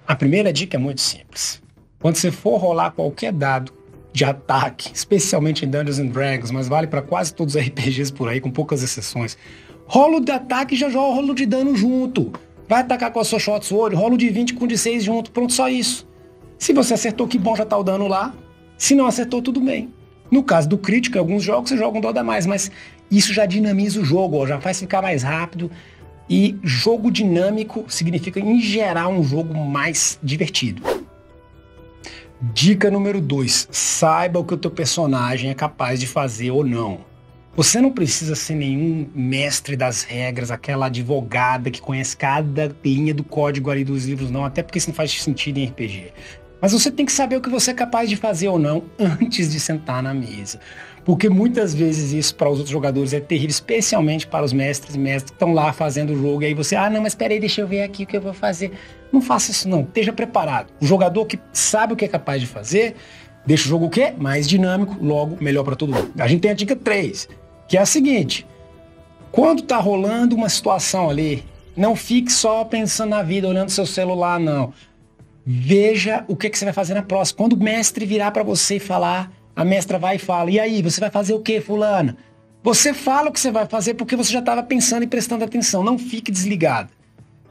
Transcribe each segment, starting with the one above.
A primeira dica é muito simples. Quando você for rolar qualquer dado de ataque, especialmente em Dungeons and Dragons, mas vale para quase todos os RPGs por aí, com poucas exceções, rolo de ataque e já joga o rolo de dano junto. Vai atacar com a sua Short Sword, rolo de 20 com de 6 junto, pronto, só isso. Se você acertou, que bom, já tá o dano lá. Se não acertou, tudo bem. No caso do crítico, em alguns jogos você joga um dado a mais, mas isso já dinamiza o jogo, ó, já faz ficar mais rápido. E jogo dinâmico significa, em geral, um jogo mais divertido. Dica número 2. Saiba o que o teu personagem é capaz de fazer ou não. Você não precisa ser nenhum mestre das regras, aquela advogada que conhece cada linha do código ali dos livros, não. Até porque isso não faz sentido em RPG. Mas você tem que saber o que você é capaz de fazer ou não antes de sentar na mesa. Porque muitas vezes isso para os outros jogadores é terrível, especialmente para os mestres e mestres que estão lá fazendo o jogo. E aí você, não, mas peraí, deixa eu ver aqui o que eu vou fazer. Não faça isso não, esteja preparado. O jogador que sabe o que é capaz de fazer, deixa o jogo o quê? Mais dinâmico, logo melhor para todo mundo. A gente tem a dica 3, que é a seguinte. Quando tá rolando uma situação ali, não fique só pensando na vida, olhando seu celular, não. Veja o que você vai fazer na próxima. Quando o mestre virar para você e falar, a mestra vai e fala, e aí, você vai fazer o quê, fulano? Você fala o que você vai fazer porque você já estava pensando e prestando atenção. Não fique desligado.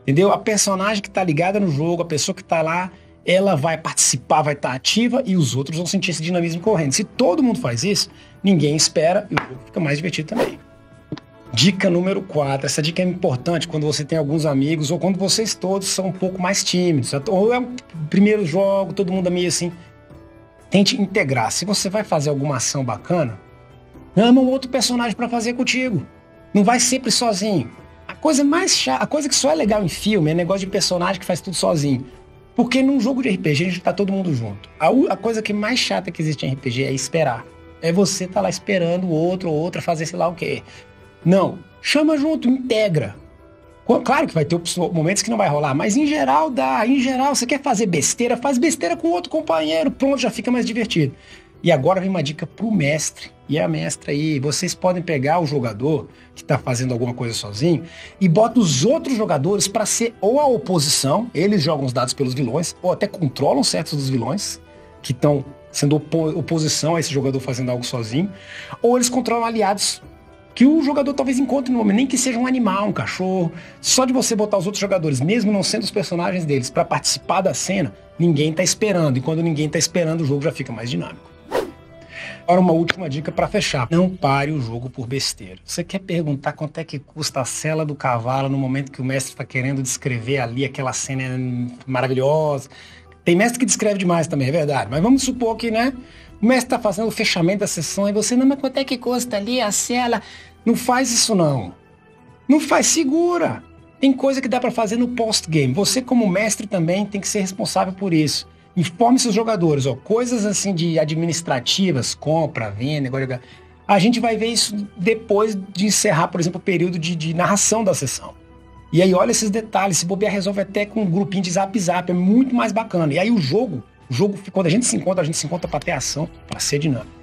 Entendeu? A personagem que está ligada no jogo, a pessoa que está lá, ela vai participar, vai estar ativa e os outros vão sentir esse dinamismo correndo. Se todo mundo faz isso, ninguém espera e o jogo fica mais divertido também. Dica número 4. Essa dica é importante quando você tem alguns amigos ou quando vocês todos são um pouco mais tímidos. Ou é o primeiro jogo, todo mundo é meio assim. Tente integrar. Se você vai fazer alguma ação bacana, chama um outro personagem para fazer contigo. Não vai sempre sozinho. A coisa mais chata, a coisa que só é legal em filme é negócio de personagem que faz tudo sozinho. Porque num jogo de RPG a gente tá todo mundo junto. A coisa que mais chata que existe em RPG é esperar. É você tá lá esperando o outro ou outra fazer sei lá o quê. Não, chama junto, integra. Claro que vai ter momentos que não vai rolar, mas em geral dá. Em geral, você quer fazer besteira, faz besteira com outro companheiro, pronto, já fica mais divertido. E agora vem uma dica pro mestre e a mestra aí. Vocês podem pegar o jogador que tá fazendo alguma coisa sozinho e bota os outros jogadores para ser ou a oposição, eles jogam os dados pelos vilões, ou até controlam certos dos vilões que estão sendo oposição a esse jogador fazendo algo sozinho, ou eles controlam aliados que o jogador talvez encontre no momento, nem que seja um animal, um cachorro. Só de você botar os outros jogadores, mesmo não sendo os personagens deles, para participar da cena, ninguém tá esperando. E quando ninguém tá esperando, o jogo já fica mais dinâmico. Agora uma última dica para fechar. Não pare o jogo por besteira. Você quer perguntar quanto é que custa a sela do cavalo no momento que o mestre está querendo descrever ali aquela cena maravilhosa? Tem mestre que descreve demais também, é verdade. Mas vamos supor que, né? O mestre está fazendo o fechamento da sessão e você, não, mas quanto é que custa ali a cela? Não faz isso não. Não faz, segura. Tem coisa que dá para fazer no post-game. Você como mestre também tem que ser responsável por isso. Informe seus jogadores, coisas assim de administrativas, compra, venda, negócio. A gente vai ver isso depois de encerrar, por exemplo, o período de narração da sessão. E aí olha esses detalhes, se bobear resolve até com um grupinho de zap, é muito mais bacana. E aí o jogo, quando a gente se encontra para ter ação, para ser dinâmico.